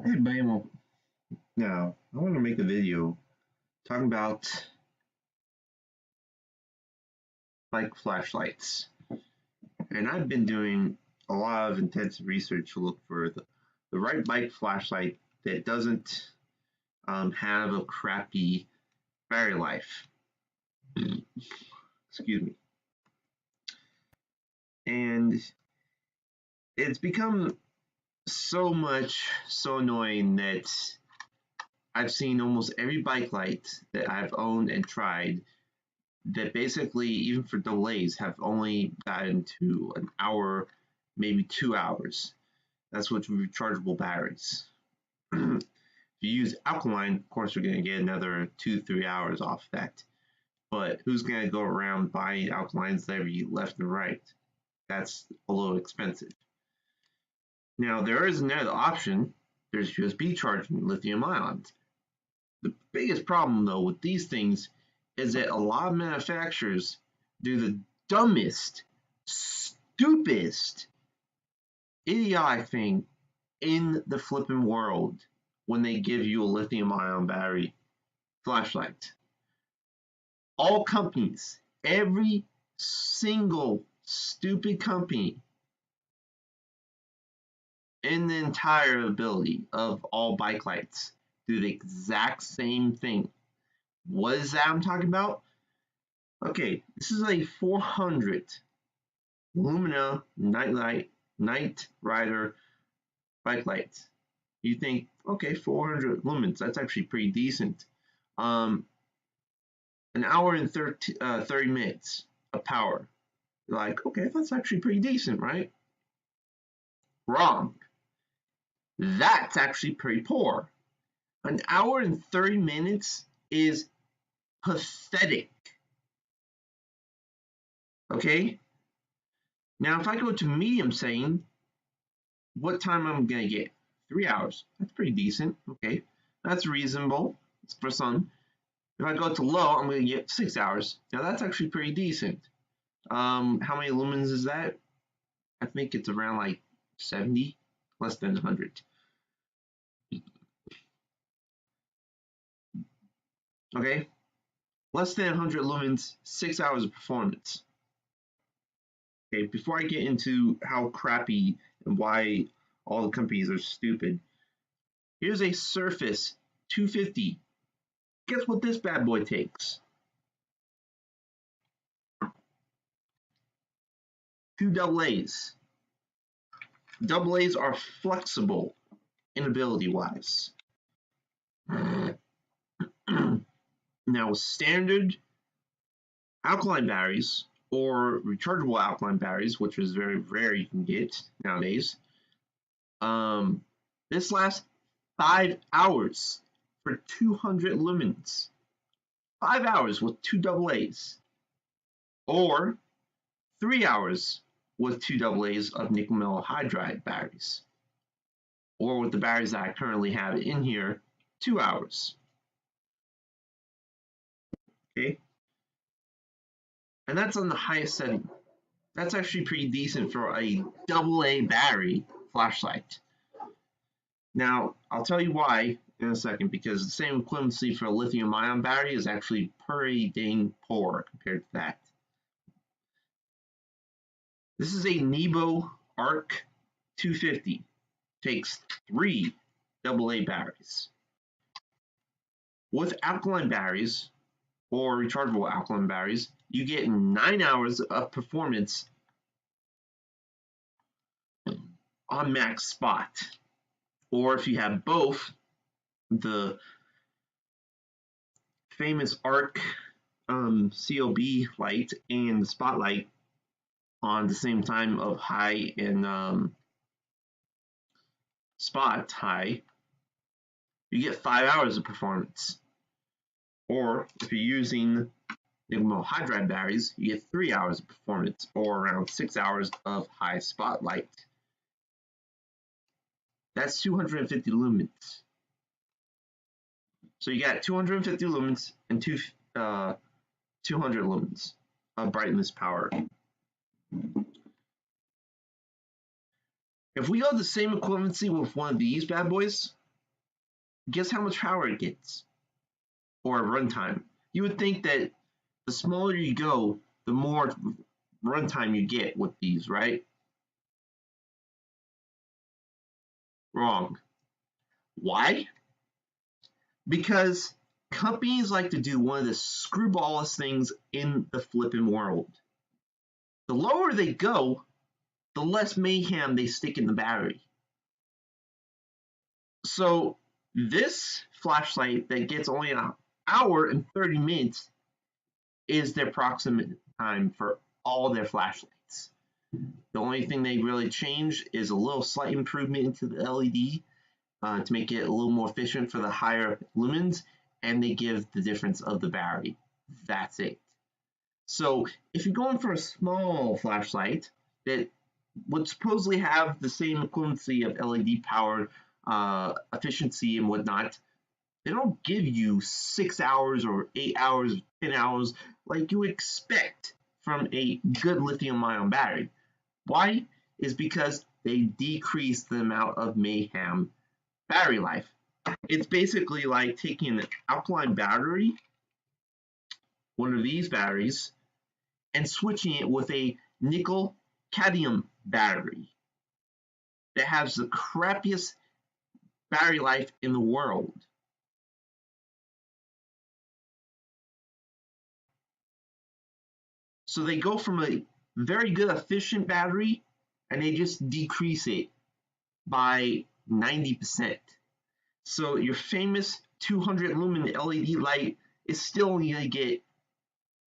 Hey, Bam. Now, I want to make a video talking about bike flashlights. And I've been doing a lot of intensive research to look for the right bike flashlight that doesn't have a crappy battery life. Excuse me. And it's become so annoying that I've seen almost every bike light that I've owned and tried that basically, even for delays, have only gotten to an hour, maybe 2 hours. That's with rechargeable batteries. If you use alkaline, of course, you're going to get another 2-3 hours off that. But who's going to go around buying alkalines every left and right? That's a little expensive. Now, there is another option. There's USB charging lithium ions. The biggest problem, though, with these things is that a lot of manufacturers do the dumbest, stupidest, idiotic thing in the flipping world when they give you a lithium ion battery flashlight. All companies, every single stupid company in the entire ability of all bike lights do the exact same thing. What is that I'm talking about? Okay, this is a 400 Lumina Night Rider bike light. You think, okay, 400 lumens, that's actually pretty decent. An hour and 30 minutes of power. You're like, okay, that's actually pretty decent, right? Wrong. That's actually pretty poor. An hour and 30 minutes is pathetic. Okay? Now, if I go to medium saying, what time I'm going to get? 3 hours. That's pretty decent. Okay. That's reasonable for some. If I go to low, I'm going to get 6 hours. Now, that's actually pretty decent. How many lumens is that? I think it's around like 70, less than 100. Okay? Less than 100 lumens, 6 hours of performance. Okay, before I get into how crappy and why all the companies are stupid, here's a Surface 250. Guess what this bad boy takes? 2 AA's. AA's are flexible in ability wise. Now, standard alkaline batteries or rechargeable alkaline batteries, which is very rare you can get nowadays, this lasts 5 hours for 200 lumens. 5 hours with 2 AA's. Or 3 hours with 2 AA's of nickel metal hydride batteries. Or with the batteries that I currently have in here, 2 hours. Okay? And that's on the highest setting. That's actually pretty decent for a AA battery flashlight. Now, I'll tell you why in a second, because the same equivalency for a lithium ion battery is actually pretty dang poor compared to that. This is a Nebo Arc 250. Takes 3 AA batteries. With alkaline batteries, or rechargeable alkaline batteries, you get 9 hours of performance on max spot. Or if you have both, the famous Arc COB light and the spotlight on the same time of high and spot high, you get 5 hours of performance. Or if you're using nickel metal hydride batteries, you get 3 hours of performance, or around 6 hours of high spotlight. That's 250 lumens. So you got 250 lumens and 200 lumens of brightness power. If we go the same equivalency with one of these bad boys, guess how much power it gets? Or runtime. You would think that the smaller you go, the more runtime you get with these, right? Wrong. Why? Because companies like to do one of the screwballest things in the flipping world. The lower they go, the less mayhem they stick in the battery. So this flashlight that gets only an hour and 30 minutes is their approximate time for all their flashlights. The only thing they really change is a little slight improvement into the LED to make it a little more efficient for the higher lumens, and they give the difference of the battery. That's it. So if you're going for a small flashlight that would supposedly have the same equivalency of LED power efficiency and whatnot, they don't give you 6 hours or 8 hours, 10 hours like you expect from a good lithium ion battery. Why? Is because they decrease the amount of mayhem battery life. It's basically like taking an alkaline battery, one of these batteries, and switching it with a nickel cadmium battery that has the crappiest battery life in the world. So they go from a very good efficient battery and they just decrease it by 90%. So your famous 200 lumen LED light is still only going to get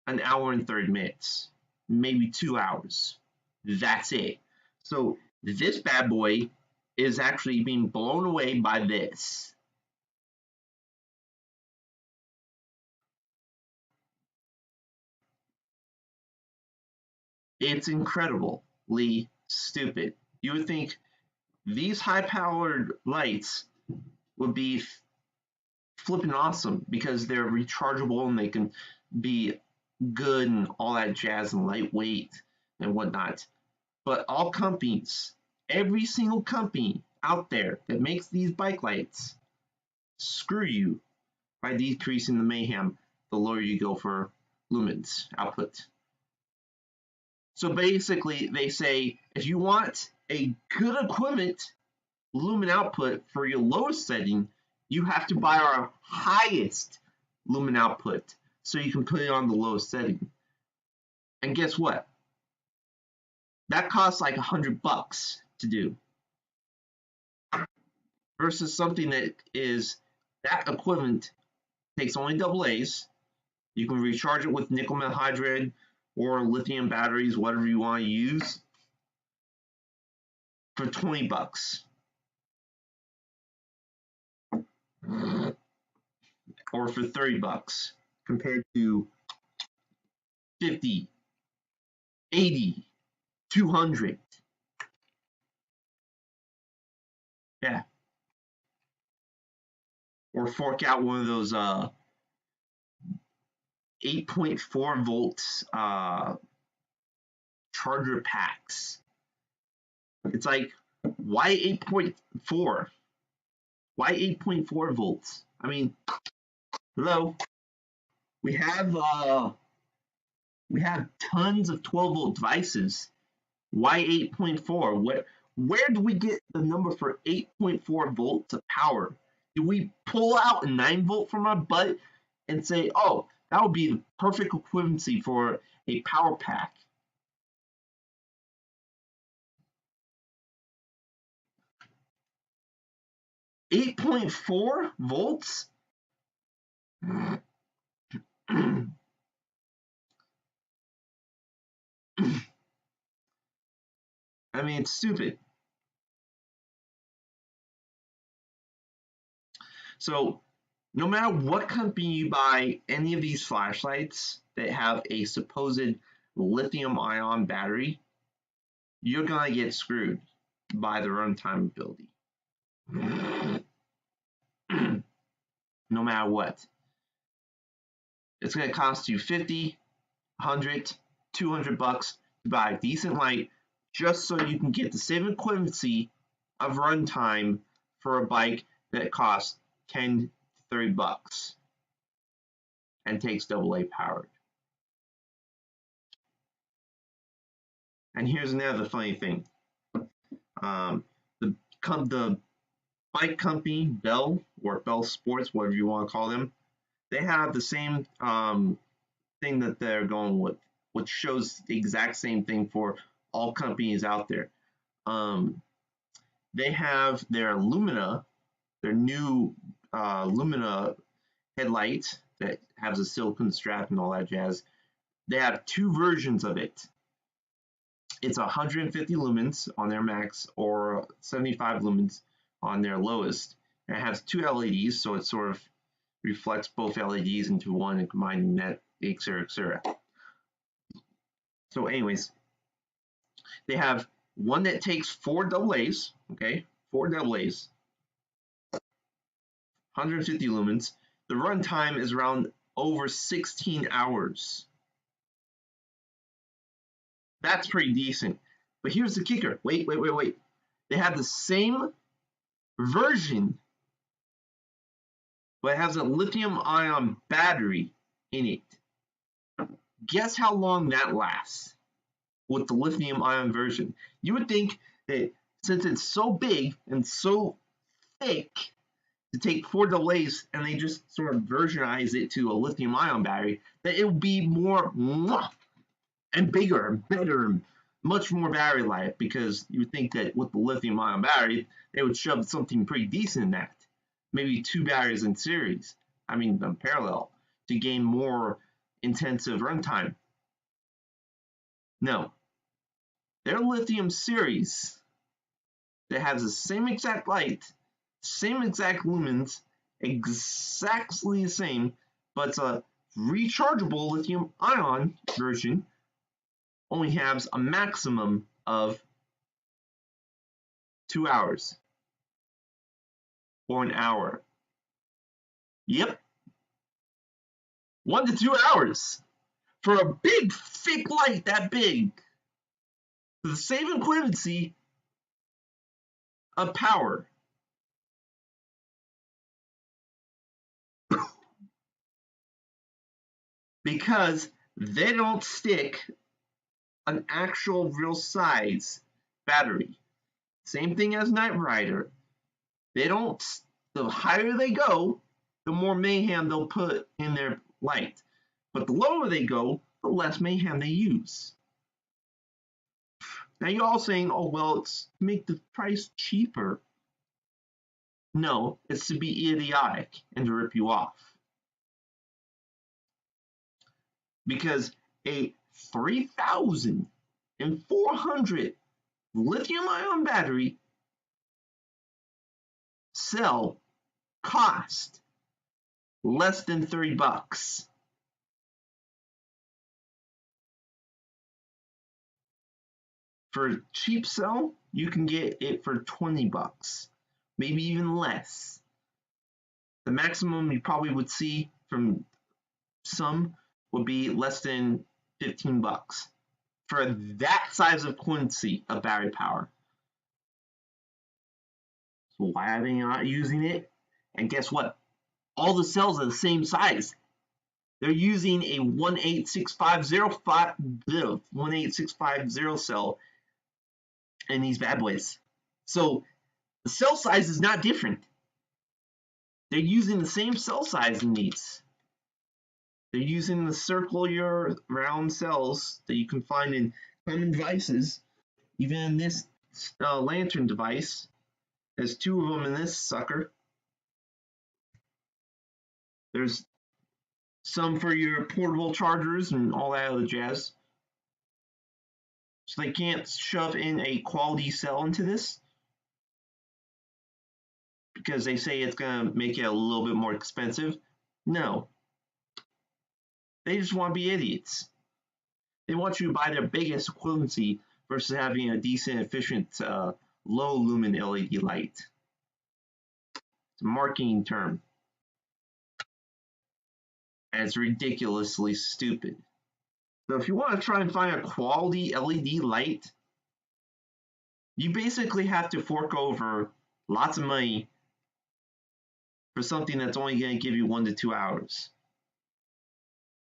an hour and 30 minutes, maybe 2 hours. That's it. So this bad boy is actually being blown away by this. It's incredibly stupid. You would think these high-powered lights would be flipping awesome because they're rechargeable and they can be good and all that jazz and lightweight and whatnot. But all companies, every single company out there that makes these bike lights, screw you by decreasing the mayhem the lower you go for lumens output. So basically, they say if you want a good equivalent lumen output for your lowest setting, you have to buy our highest lumen output so you can put it on the lowest setting. And guess what? That costs like $100 to do versus something that is that equivalent, takes only AA's. You can recharge it with nickel metal hydride or lithium batteries, whatever you want to use, for $20. Or for $30 compared to 50, 80, 200. Yeah. Or fork out one of those 8.4 volts charger packs. It's like, why 8.4? Why 8.4 volts? I mean, hello. We have tons of 12-volt devices. Why 8.4? Where do we get the number for 8.4 volts of power? Do we pull out a 9-volt from our butt and say, oh, that would be the perfect equivalency for a power pack? $8.4 volts? I mean, it's stupid. So, no matter what company you buy any of these flashlights that have a supposed lithium ion battery, you're going to get screwed by the runtime ability. No matter what. It's going to cost you 50, 100, 200 bucks to buy a decent light just so you can get the same equivalency of runtime for a bike that costs $10 to $30 and takes AA powered. And here's another funny thing. The bike company, Bell, or Bell Sports, whatever you want to call them, they have the same thing that they're going with, which shows the exact same thing for all companies out there. They have their Lumina, their new Lumina headlight that has a silicone strap and all that jazz. They have two versions of it. It's 150 lumens on their max or 75 lumens on their lowest. And it has two LEDs, so it sort of reflects both LEDs into one and combining that, etc., etc. So anyways, they have one that takes 4 AA's, okay, 4 AA's, 150 lumens. The runtime is around over 16 hours. That's pretty decent. But here's the kicker. Wait. They have the same version, but it has a lithium-ion battery in it. Guess how long that lasts with the lithium-ion version? You would think that since it's so big and so thick to take 4 AA's and they just sort of versionize it to a lithium-ion battery, that it would be more and bigger and better and much more battery life, because you would think that with the lithium-ion battery, they would shove something pretty decent in that. Maybe 2 batteries in series, parallel, to gain more intensive runtime. No. Their lithium series that has the same exact light, same exact lumens, exactly the same, but it's a rechargeable lithium-ion version, only has a maximum of 2 hours or an hour. Yep. 1 to 2 hours for a big, thick light that big. For the same equivalency of power. Because they don't stick an actual real size battery. Same thing as Knight Rider. They don't, the higher they go, the more mayhem they'll put in their light. But the lower they go, the less mayhem they use. Now you're all saying, oh, well, it's to make the price cheaper. No, it's to be idiotic and to rip you off. Because a 3,400 lithium-ion battery cell cost less than $30. For a cheap cell, you can get it for $20, maybe even less. The maximum you probably would see from some would be less than $15 for that size of quantity of battery power. So why are they not using it? And guess what? All the cells are the same size. They're using a 18650 cell in these bad boys. So the cell size is not different. They're using the same cell size in these. They're using the circular round cells that you can find in common devices. Even in this lantern device, there's 2 of them in this sucker. There's some for your portable chargers and all that other jazz. So they can't shove in a quality cell into this because they say it's going to make it a little bit more expensive. No. They just want to be idiots. They want you to buy their biggest equivalency versus having a decent, efficient, low lumen LED light. It's a marketing term. And it's ridiculously stupid. So if you want to try and find a quality LED light, you basically have to fork over lots of money for something that's only going to give you 1 to 2 hours.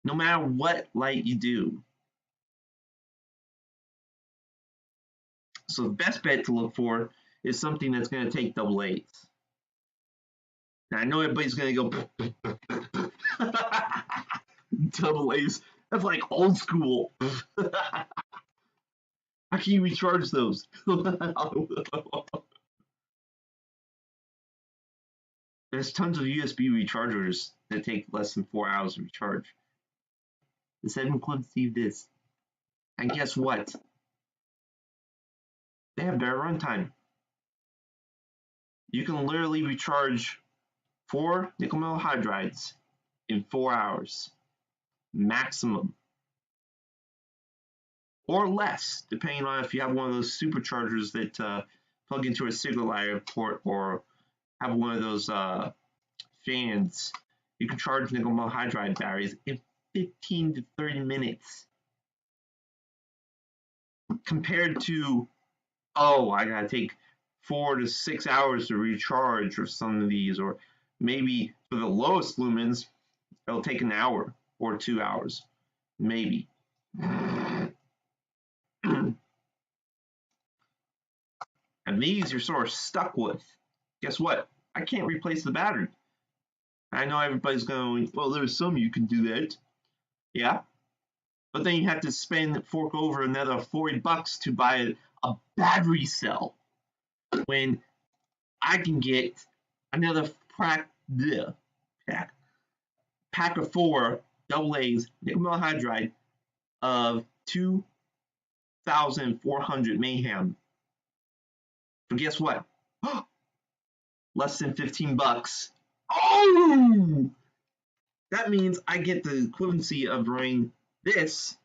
No matter what light you do. So the best bet to look for is something that's going to take double A's. Now I know everybody's going to go double A's. That's like old school. How can you recharge those? There's tons of USB rechargers that take less than 4 hours to recharge. The 7 Club Steve this. And guess what? They have better runtime. You can literally recharge 4 nickel metal hydrides in 4 hours. Maximum. Or less, depending on if you have one of those superchargers that plug into a signal ladder port or have one of those fans. You can charge nickel metal hydride batteries in 15 to 30 minutes. Compared to, oh, I gotta take 4 to 6 hours to recharge or some of these, or maybe for the lowest lumens, it'll take an hour or 2 hours, maybe. And these you're sort of stuck with. Guess what? I can't replace the battery. I know everybody's going, well, there's some you can do that. Yeah. But then you have to fork over another $40 to buy a battery cell. When I can get another pack of 4 double A's nickel metal hydride of 2,400 mayhem. But guess what? Less than $15. Oh! That means I get the equivalency of running this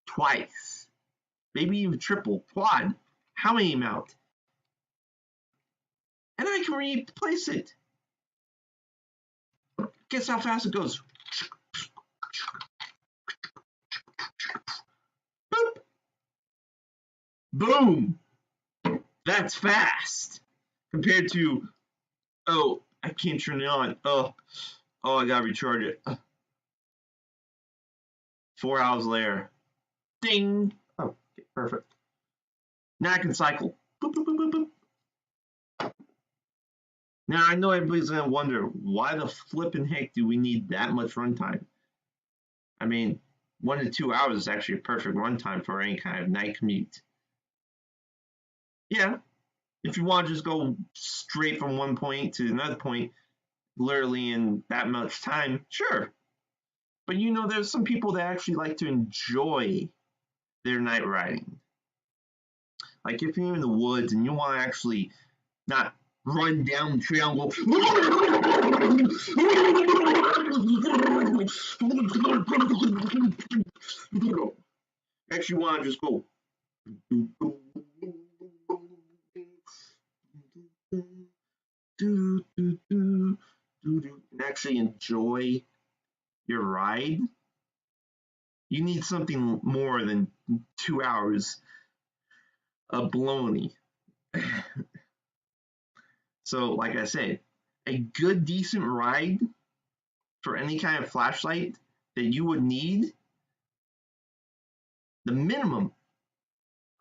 twice. Maybe even triple, quad. How many amount? And I can replace it. Guess how fast it goes. Boop. Boom. That's fast. Compared to, oh, I can't turn it on. Oh, I gotta recharge it. 4 hours later. Ding. Oh, okay, perfect. Now I can cycle. Boop, boop, boop, boop, boop. Now I know everybody's gonna wonder, why the flippin' heck do we need that much runtime? I mean, 1 to 2 hours is actually a perfect runtime for any kind of night commute. Yeah, if you want to just go straight from one point to another point, literally in that much time, sure. But you know, there's some people that actually like to enjoy their night riding. Like if you're in the woods and you want to actually not run down the trail and go. Actually want to just go. And actually enjoy your ride. You need something more than 2 hours of baloney. So, like I said, a good, decent ride for any kind of flashlight that you would need, the minimum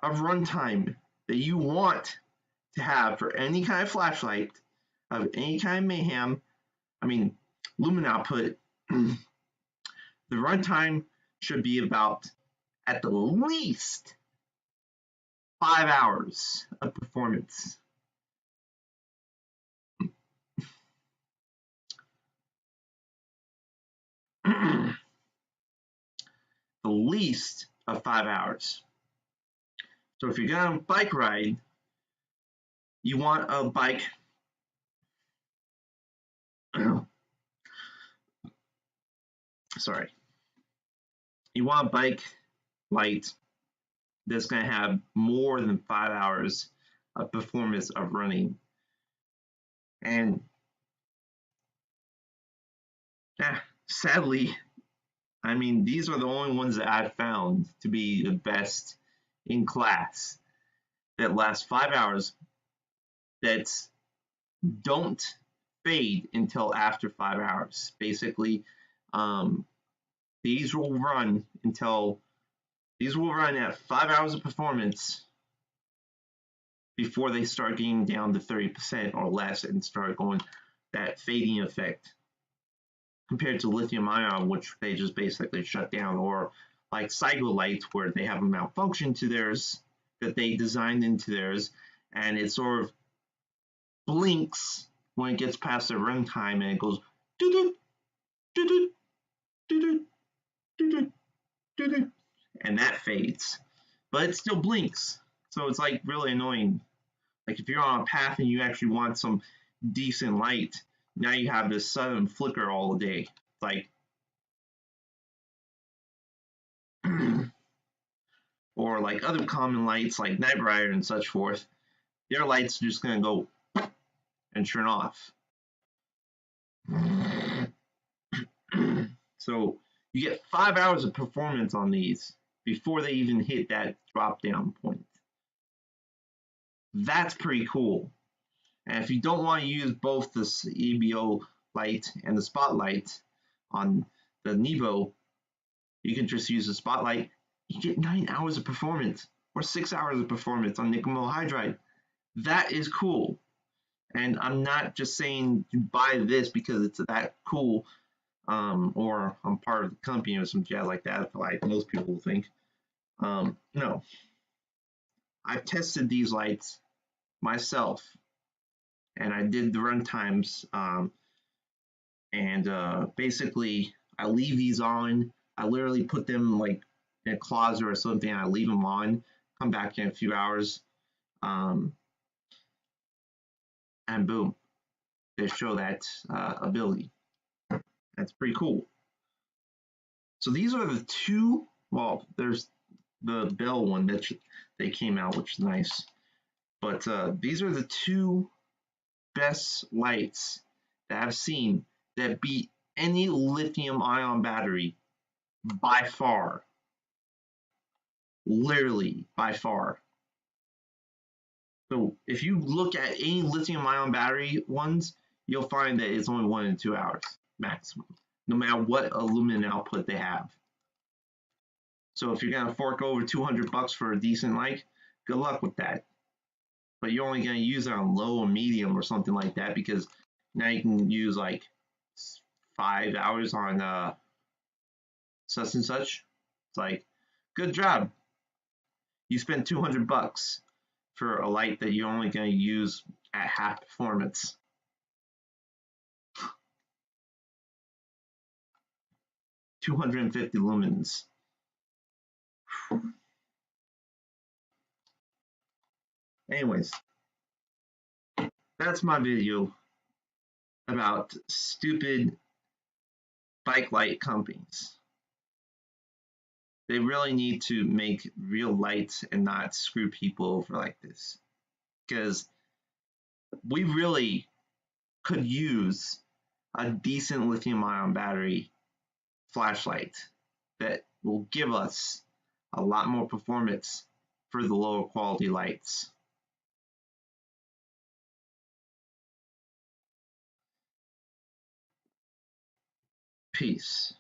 of runtime that you want to have for any kind of flashlight of any kind of mayhem, I mean, Lumen output, the runtime should be about at the least 5 hours of performance. The least of 5 hours. So if you're going on a bike ride, you want a bike sorry. You want a bike light that's going to have more than 5 hours of performance of running. And sadly, I mean, these are the only ones that I've found to be the best in class that last 5 hours. That's don't fade until after 5 hours. Basically, these will run at 5 hours of performance before they start getting down to 30% or less and start going that fading effect, compared to lithium ion, which they just basically shut down, or like cycle lights where they have a malfunction to theirs that they designed into theirs, and it sort of blinks when it gets past the runtime, and it goes doo doo doo doo doo doo, and that fades, but it still blinks. So it's like really annoying. Like if you're on a path and you actually want some decent light, now you have this sudden flicker all day. It's like, or like other common lights like night rider and such forth, their lights are just gonna go and turn off. So you get 5 hours of performance on these before they even hit that drop down point. That's pretty cool. And if you don't want to use both the EBO light and the spotlight on the Nebo, you can just use the spotlight. You get 9 hours of performance or 6 hours of performance on nickel metal hydride. That is cool. And I'm not just saying you buy this because it's that cool, or I'm part of the company or some jazz like that, like most people think. No. I've tested these lights myself, and I did the runtimes, and basically I leave these on. I literally put them like in a closet or something. I leave them on, come back in a few hours, and boom, they show that ability. That's pretty cool. So these are the two. Well, there's the Bell one that they came out, which is nice. But these are the two best lights that I've seen that beat any lithium ion battery by far. Literally by far. So if you look at any lithium ion battery ones, you'll find that it's only 1 to 2 hours maximum, no matter what Lumen output they have. So if you're gonna fork over $200 for a decent light, good luck with that. But you're only gonna use it on low or medium or something like that, because now you can use like 5 hours on such and such. It's like, good job. You spent $200 for a light that you're only going to use at half performance. $250 lumens. Anyways, that's my video about stupid bike light companies. They really need to make real lights and not screw people over like this, because we really could use a decent lithium ion battery flashlight that will give us a lot more performance for the lower quality lights. Peace.